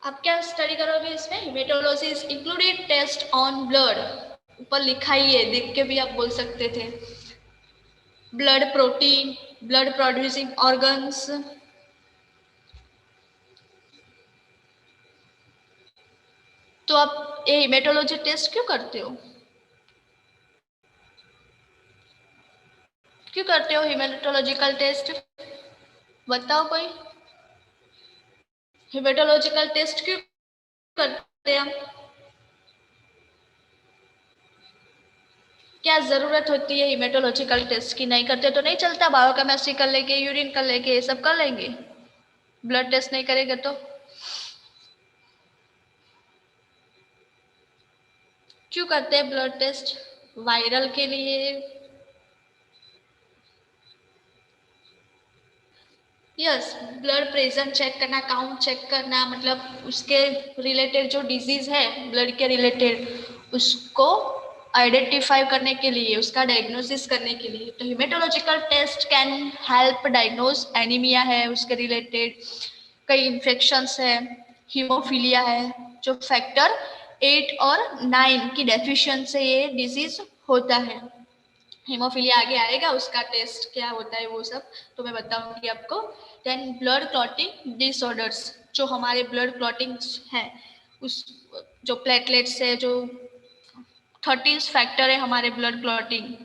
आप क्या स्टडी करोगे इसमें? Haematology is included test on blood, ऊपर लिखा ही है, देख के भी आप बोल सकते थे। Blood protein, blood producing organs. तो आप ये हेमेटोलॉजी टेस्ट क्यों करते हो? क्यों करते हो हेमेटोलॉजिकल टेस्ट? बताओ कोई। हेमेटोलॉजिकल टेस्ट क्यों करते हैं हम? क्या जरूरत होती है हेमेटोलॉजिकल टेस्ट की? नहीं करते तो नहीं चलता, बायोकेमिस्ट्री कर लेंगे, यूरिन कर लेंगे, ये सब कर लेंगे। ब्लड टेस्ट नहीं करेंगे तो क्यों करते हैं ब्लड टेस्ट? वायरल के लिए। यस, ब्लड प्रेशर चेक करना, काउंट चेक करना, मतलब उसके रिलेटेड जो डिजीज है ब्लड के रिलेटेड, उसको आइडेंटिफाई करने के लिए, उसका डायग्नोसिस करने के लिए। तो haematological test can help diagnose anaemia है उसके रिलेटेड, कई इन्फेक्शंस है, हीमोफीलिया है, जो फैक्टर 8 और 9 की डेफिशिएंसी से ये डिजीज होता है। हीमोफीलिया आगे आएगा, उसका टेस्ट क्या होता है वो सब तो मैं बताऊंगी आपको। देन ब्लड क्लॉटिंग डिसऑर्डर्स, जो हमारे ब्लड क्लॉटिंग है, उस जो प्लेटलेट्स है, जो 13 फैक्टर है हमारे ब्लड क्लॉटिंग।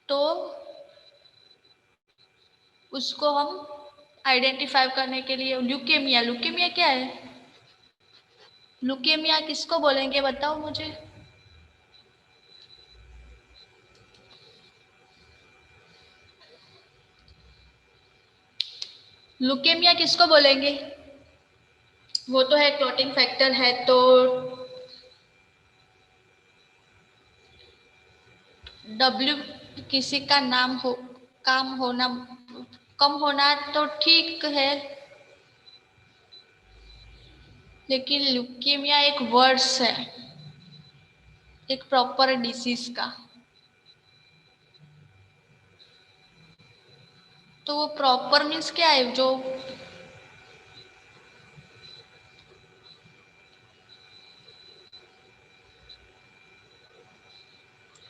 तो उसको हम आइडेंटिफाई करने के लिए, ल्यूकेमिया, ल्यूकेमिया क्या है? ल्यूकेमिया किसको बोलेंगे बताओ मुझे। ल्यूकेमिया किसको बोलेंगे? वो तो है क्लॉटिंग फैक्टर है, तो डब्ल्यू किसी का नाम हो, काम होना, कम होना तो ठीक है, लेकिन ल्यूकेमिया एक वर्ड्स है, एक प्रॉपर डिसीज का। तो वो प्रॉपर मीन्स क्या है? जो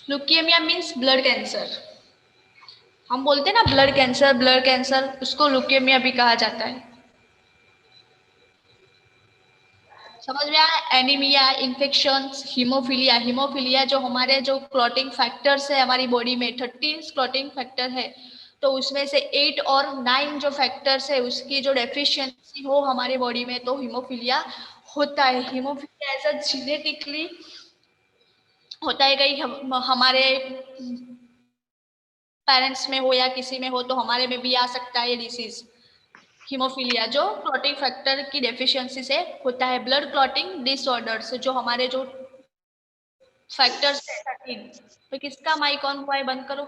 ल्यूकेमिया मीन्स ब्लड कैंसर। हम बोलते हैं ना ब्लड कैंसर, ब्लड कैंसर, उसको ल्यूकेमिया भी कहा जाता है। समझ में आया? एनीमिया, इन्फेक्शन, हीमोफीलिया, हीमोफीलिया जो हमारे जो क्लॉटिंग फैक्टर्स है हमारी बॉडी में 13 क्लॉटिंग फैक्टर है, तो उसमें से 8 और 9 जो फैक्टर्स है उसकी जो डेफिशिएंसी हो हमारे बॉडी में, तो हीमोफीलिया होता है। हीमोफीलिया ऐसा जेनेटिकली होता है, कहीं हमारे पेरेंट्स में हो या किसी में हो, तो हमारे में भी आ सकता है ये डिसीज। हीमोफीलिया जो क्लॉटिंग फैक्टर की डेफिशिएंसी से होता है। ब्लड क्लॉटिंग डिसऑर्डर्स जो हमारे जो फैक्टर्स है 13। तो किसका माइक ऑन हुआ है? बंद करो।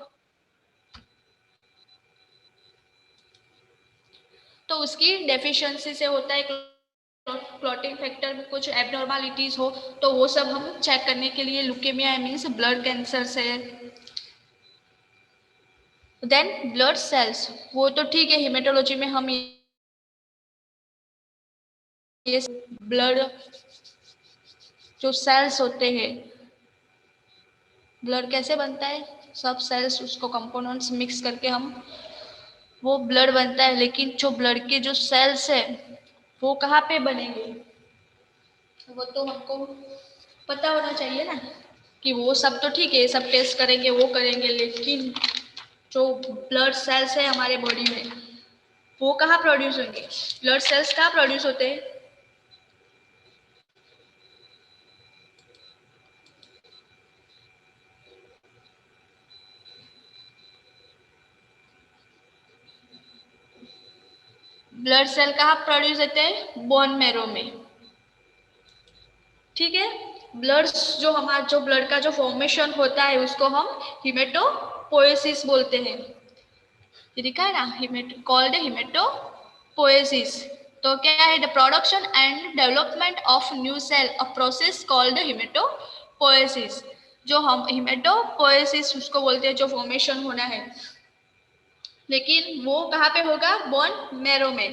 तो उसकी डेफिशिएंसी से होता है। क्लॉटिंग फैक्टर में कुछ एबनॉर्मलिटीज हो तो वो सब हम चेक करने के लिए, ल्यूकेमिया मीन्स ब्लड कैंसर से। देन ब्लड सेल्स, वो तो ठीक है, हेमेटोलॉजी में हम ये ब्लड जो सेल्स होते हैं, ब्लड कैसे बनता है, सब सेल्स उसको कंपोनेंट्स मिक्स करके हम वो ब्लड बनता है। लेकिन जो ब्लड के जो सेल्स है वो कहाँ पे बनेंगे, वो तो हमको पता होना चाहिए ना। कि वो सब तो ठीक है, सब टेस्ट करेंगे वो करेंगे, लेकिन जो ब्लड सेल्स है हमारे बॉडी में वो कहाँ प्रोड्यूस होंगे? ब्लड सेल्स कहाँ प्रोड्यूस होते हैं? ब्लड सेल कहाँ प्रोड्यूस होते हैं? बोन मैरो में। ठीक है। ब्लड जो हमारा जो ब्लड का जो फॉर्मेशन होता है उसको हम हिमेटोपोएसिस बोलते हैं। ये लिखा है ना, कॉल्ड हिमेटोपोएसिस। तो क्या है? The production and development of new cell, a process called haematopoiesis. जो हम हिमेटोपोएसिस उसको बोलते हैं, जो फॉर्मेशन होना है, लेकिन वो कहाँ पे होगा? बोन मैरो में।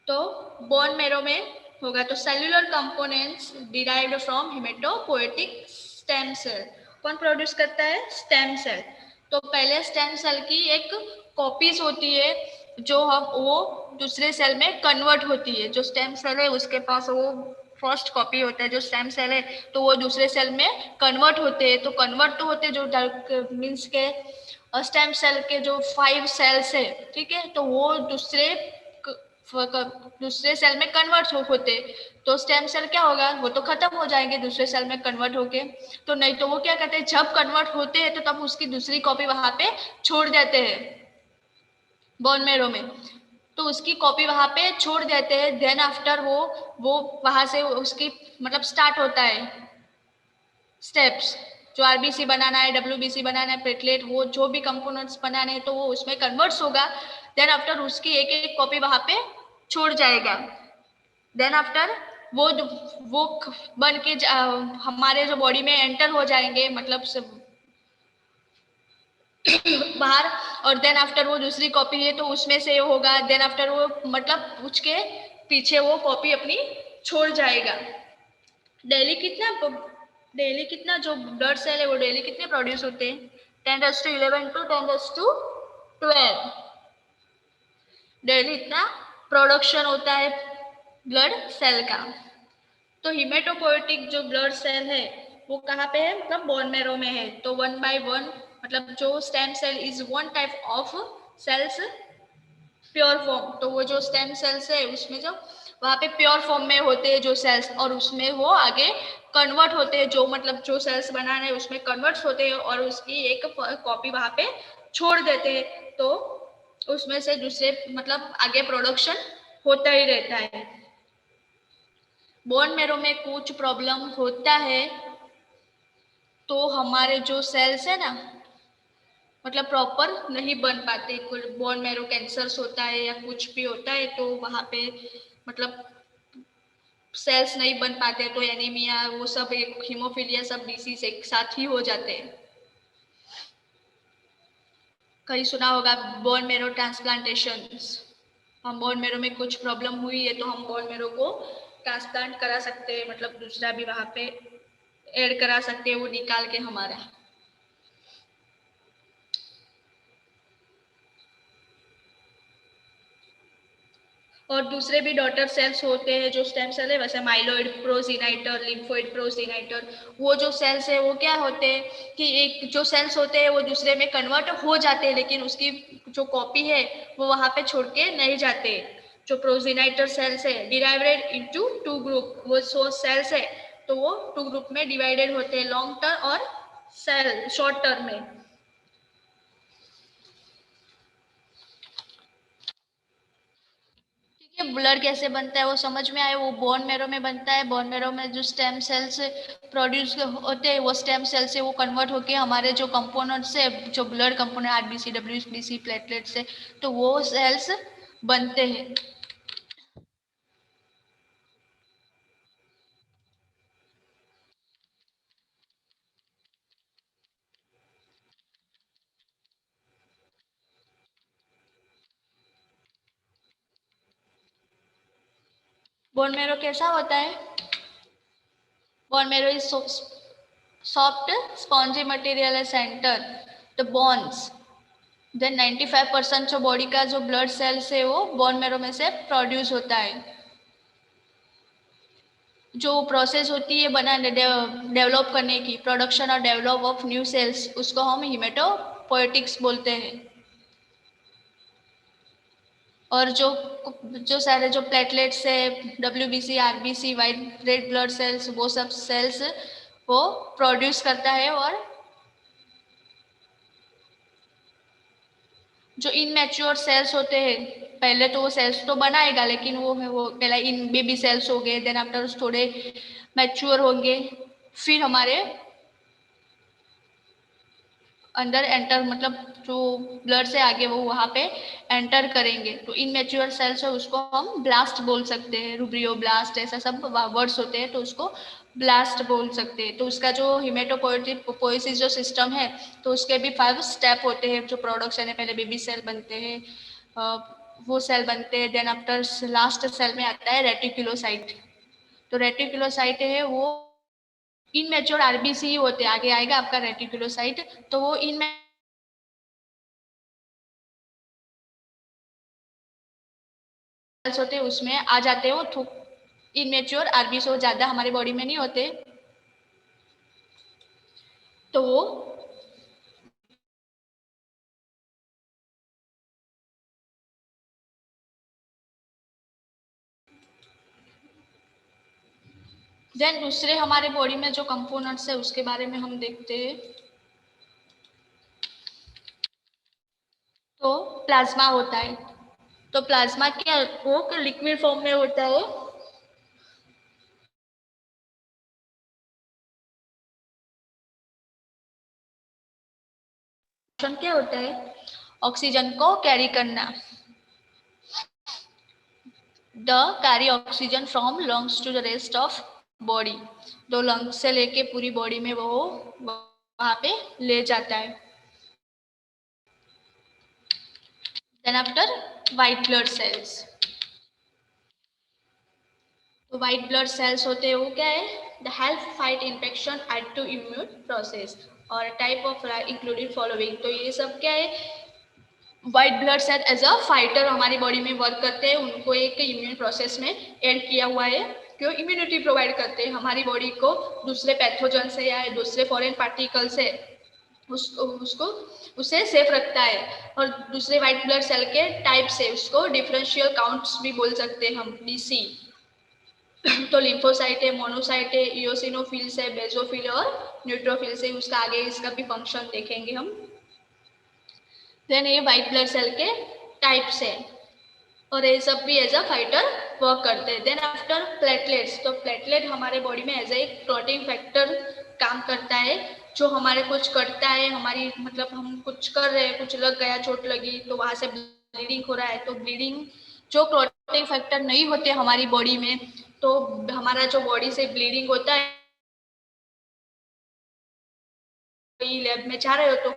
तो बोन मैरो में होगा। तो cellular components derived from haematopoietic stem cell. कौन प्रोड्यूस करता है? Stem cell. तो पहले स्टेम सेल की एक कॉपीज होती है जो हम वो दूसरे सेल में कन्वर्ट होती है। जो स्टेम सेल है उसके पास वो फर्स्ट कॉपी होता है, जो स्टेम सेल है, तो वो दूसरे सेल में कन्वर्ट होते हैं। तो कन्वर्ट तो होते जो मीन्स के स्टेम सेल के जो 5 सेल्स है, ठीक है, तो वो दूसरे सेल में कन्वर्ट होते। तो स्टेम सेल क्या होगा? वो तो खत्म हो जाएंगे दूसरे सेल में कन्वर्ट होके। तो नहीं तो वो क्या करते हैं, जब कन्वर्ट होते हैं तो तब उसकी दूसरी कॉपी वहां पे छोड़ देते हैं बोन मैरो में। तो उसकी कॉपी वहां पे छोड़ देते हैं। देन आफ्टर वो वहां से उसकी मतलब स्टार्ट होता है स्टेप्स। जो आरबीसी बनाना है, डब्ल्यूबीसी बनाना है, प्लेटलेट, वो जो भी कंपोनेंट्स बनाने हैं, तो वो उसमें कन्वर्ट्स होगा। देन आफ्टर उसकी एक एक कॉपी वहां पे छोड़ जाएगा। देन आफ्टर वो बन के हमारे जो बॉडी में एंटर हो जाएंगे, मतलब बाहर। और देन आफ्टर वो दूसरी कॉपी है तो उसमें से होगा। देन आफ्टर वो मतलब उसके पीछे वो कॉपी अपनी छोड़ जाएगा। डेली कितना जो ब्लड सेल है वो डेली कितने प्रोड्यूस होते हैं? 10⁻11 टू 10⁻12 डेली इतना प्रोडक्शन होता है ब्लड सेल का। तो हिमेटोपोएटिक जो ब्लड सेल है वो कहाँ पे है? मतलब बोन मैरो में है। तो 1 by 1 मतलब जो stem cell is one type of cells pure form. तो वो जो स्टेम सेल्स है उसमें जो वहाँ पे प्योर फॉर्म में होते हैं जो सेल्स, और उसमें वो आगे कन्वर्ट होते हैं। जो मतलब जो सेल्स बनाने उसमें कन्वर्ट होते हैं और उसकी एक कॉपी वहाँ पे छोड़ देते हैं। तो उसमें से दूसरे मतलब आगे प्रोडक्शन होता ही रहता है। बोन मैरो में कुछ प्रॉब्लम होता है तो हमारे जो सेल्स है ना मतलब प्रॉपर नहीं बन पाते। बोन मैरो कैंसर्स होता है या कुछ भी होता है तो वहां पे मतलब सेल्स नहीं बन पाते, तो एनीमिया वो सब एक हीमोफीलिया सब डिसीज एक साथ ही हो जाते हैं। कहीं सुना होगा बोन मैरो ट्रांसप्लांटेशन। हम बोन मैरो में कुछ प्रॉब्लम हुई है तो हम बोन मैरो को ट्रांसप्लांट करा सकते हैं, मतलब दूसरा भी वहां पे ऐड करा सकते हैं वो निकाल के हमारा। और दूसरे भी डॉटर सेल्स होते हैं जो स्टेम सेल है, वैसे माइलोइड प्रोजेनाइटर, लिम्फोइड प्रोजेनाइटर। वो जो सेल्स है वो क्या होते हैं कि एक जो सेल्स होते हैं वो दूसरे में कन्वर्ट हो जाते हैं, लेकिन उसकी जो कॉपी है वो वहां पे छोड़ के नहीं जाते। जो प्रोजेनाइटर सेल्स है डिवाइडेड इनटू 2 ग्रुप। वो सो सेल्स है तो वो 2 ग्रुप में डिवाइडेड होते हैं, लॉन्ग टर्म और सेल शॉर्ट टर्म में। ब्लड कैसे बनता है वो समझ में आया। वो बोन मैरो में बनता है। बोन मैरो में जो स्टेम सेल्स प्रोड्यूस होते हैं वो स्टेम सेल से वो कन्वर्ट होके हमारे जो कंपोनेंट्स है, जो blood component RBC, WBC, platelets है, तो वो सेल्स बनते हैं। बोन मैरो कैसा होता है? Bone marrow is soft spongy material है सेंटर द बोन्स। देन 95% जो बॉडी का जो ब्लड सेल्स है वो बोन मैरो में से प्रोड्यूस होता है। जो प्रोसेस होती है बनाने डेवलप करने की, प्रोडक्शन और डेवलप ऑफ न्यू सेल्स, उसको हम हिमेटोपोएटिक्स बोलते हैं। और जो सारे जो प्लेटलेट्स है, WBC, RBC, white red blood cells, वो सब सेल्स वो प्रोड्यूस करता है। और जो इनमैच्योर सेल्स होते हैं, पहले तो वो सेल्स तो बनाएगा लेकिन वो पहले इन बेबी सेल्स हो गए, देन आफ्टर थोड़े मैच्योर होंगे, फिर हमारे अंदर एंटर मतलब जो ब्लड से आगे वो वहां पे एंटर करेंगे। तो इनमेच्योर सेल्स है उसको हम ब्लास्ट बोल सकते हैं, रूब्रियो ब्लास्ट ऐसा सब वर्ड्स होते हैं, तो उसको ब्लास्ट बोल सकते हैं। तो उसका जो हिमेटोपोइसिस जो सिस्टम है, तो उसके भी 5 स्टेप होते हैं। जो प्रोडक्शन है, पहले बेबी सेल बनते हैं, वो सेल बनते हैं, देन आफ्टर लास्ट सेल में आता है रेटिकुलोसाइट। तो रेटिकुलोसाइट है वो इनमेच्योर आरबीसी ही होते हैं, आगे आएगा आपका रेटिकुलोसाइट। तो वो इन होते हैं, उसमें आ जाते हैं वो इनमेच्योर आरबीसी, वो ज्यादा हमारे बॉडी में नहीं होते। तो वो देन दूसरे हमारे बॉडी में जो कंपोनेंट्स है उसके बारे में हम देखते हैं। तो प्लाज्मा होता है। तो प्लाज्मा क्या वो लिक्विड फॉर्म में होता है। फंक्शन क्या होता है? ऑक्सीजन को कैरी करना। The carry oxygen from lungs to the rest of body. तो लंग्स से लेके पूरी बॉडी में वो वहां पे ले जाता है। Then after white blood cells. तो व्हाइट ब्लड सेल्स होते हैं वो क्या है? The help fight infection aid to immune process और टाइप ऑफ इंक्लूडिंग फॉलोइंग। तो ये सब क्या है? White blood cell as a fighter हमारी बॉडी में वर्क करते हैं। उनको एक इम्यून प्रोसेस में ऐड किया हुआ है, जो इम्यूनिटी प्रोवाइड करते हैं हमारी बॉडी को दूसरे पैथोजन से या दूसरे फॉरेन पार्टिकल से उसको उसे सेफ रखता है। और दूसरे व्हाइट ब्लड सेल के टाइप से उसको डिफरेंशियल काउंट्स भी बोल सकते हैं हम, डीसी। तो लिम्फोसाइट है, मोनोसाइट है, इओसिनोफिल्स है, बेजोफिल और न्यूट्रोफिल्स है। उसका आगे इसका भी फंक्शन देखेंगे हम। देन ये व्हाइट ब्लड सेल के टाइप्स है और ये सब भी एज अ फाइटर वर्क करते हैं। Then after platelets. तो प्लेटलेट हमारे बॉडी में एज ए क्लॉटिंग फैक्टर काम करता है, जो हमारे कुछ करता है, हमारी मतलब हम कुछ कर रहे हैं, कुछ लग गया, चोट लगी, तो वहां से ब्लीडिंग हो रहा है। तो ब्लीडिंग जो क्लॉटिंग फैक्टर नहीं होते हमारी बॉडी में, तो हमारा जो बॉडी से ब्लीडिंग होता है, लैब में जा रहे हो तो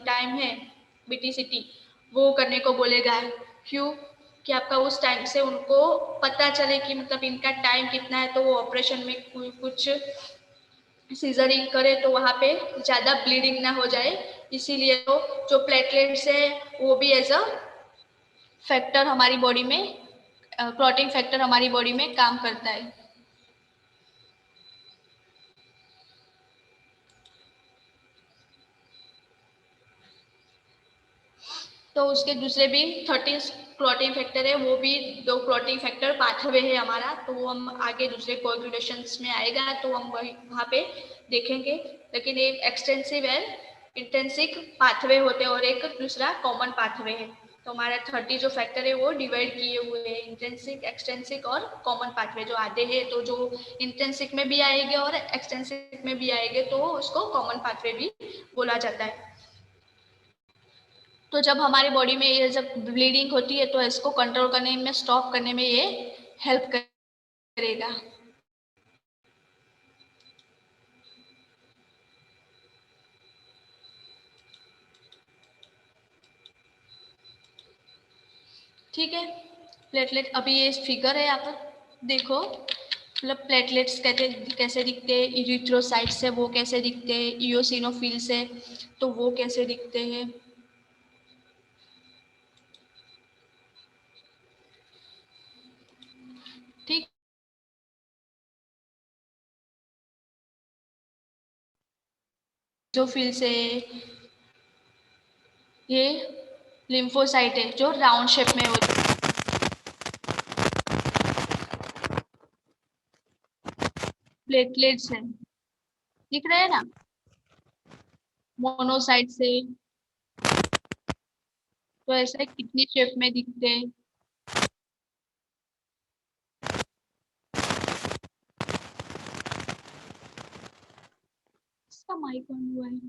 टाइम है बीटीसीटी, वो करने को बोलेगा। क्यों? कि आपका उस टाइम से उनको पता चले कि मतलब इनका टाइम कितना है, तो वो ऑपरेशन में कुछ सीजरिंग करे तो वहां पे ज्यादा ब्लीडिंग ना हो जाए। इसीलिए तो जो प्लेटलेट्स है वो भी एज अ फैक्टर हमारी बॉडी में, क्लॉटिंग फैक्टर हमारी बॉडी में काम करता है। तो उसके दूसरे भी 13 क्लॉटिंग फैक्टर है, वो भी 2 क्लॉटिंग फैक्टर पाथवे है हमारा। तो वो हम आगे दूसरे कोएगुलेशंस में आएगा तो हम वही वहाँ पे देखेंगे। लेकिन एक एक्सटेंसिव है, इंटेंसिक पाथवे होते हैं और एक दूसरा कॉमन पाथवे है। तो हमारा 30 जो फैक्टर है वो डिवाइड किए हुए हैं, इंटेंसिक, एक्सटेंसिक और कॉमन पाथवे जो आते हैं। तो जो इंटेंसिक में भी आएंगे और एक्सटेंसिक में भी आएंगे तो उसको कॉमन पाथवे भी बोला जाता है। तो जब हमारी बॉडी में ये जब ब्लीडिंग होती है तो इसको कंट्रोल करने में, स्टॉप करने में ये हेल्प करेगा। ठीक है। प्लेटलेट अभी ये फिगर है, यहाँ पर देखो, मतलब प्लेटलेट्स कैसे कैसे दिखते हैं, इरिथ्रोसाइट से वो कैसे दिखते हैं, इओसिनोफिल से तो वो कैसे दिखते हैं। ठीक। जो फिल से ये लिम्फोसाइट है जो राउंड शेप में होती है। प्लेटलेट्स है, दिख रहे हैं ना। मोनोसाइट से तो ऐसे कितनी शेप में दिखते हैं। इसका माइक ऑन हुआ है।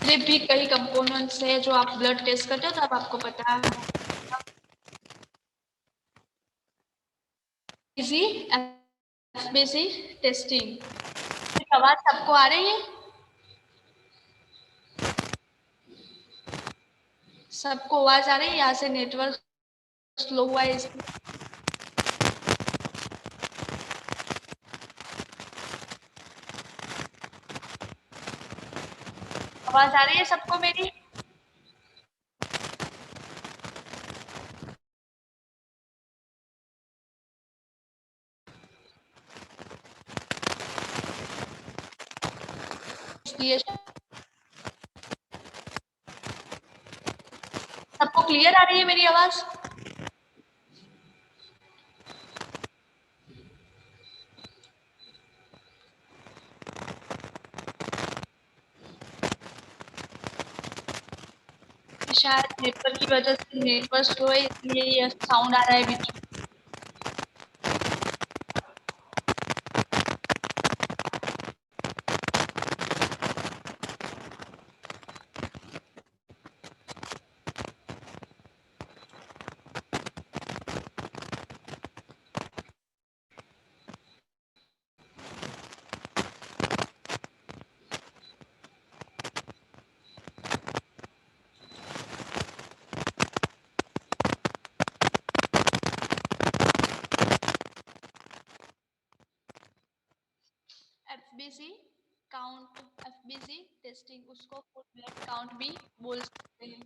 दूसरे भी कई कंपोनेंट्स है जो आप ब्लड टेस्ट करते हो तो अब आपको पता है। Easy FBC testing. आवाज सबको आ रही है? सबको आवाज आ रही है? यहाँ से नेटवर्क स्लो हुआ है इसलिए। आवाज आ रही है सबको मेरी? सबको क्लियर आ रही है मेरी आवाज? शायद नेटवर्क की वजह से नेटवर्क स्लो है इसलिए ये साउंड आ रहा है बीच में। एफबीसी काउंट, एफबीसी टेस्टिंग, उसको फुल ब्लड काउंट भी बोल सकते हैं।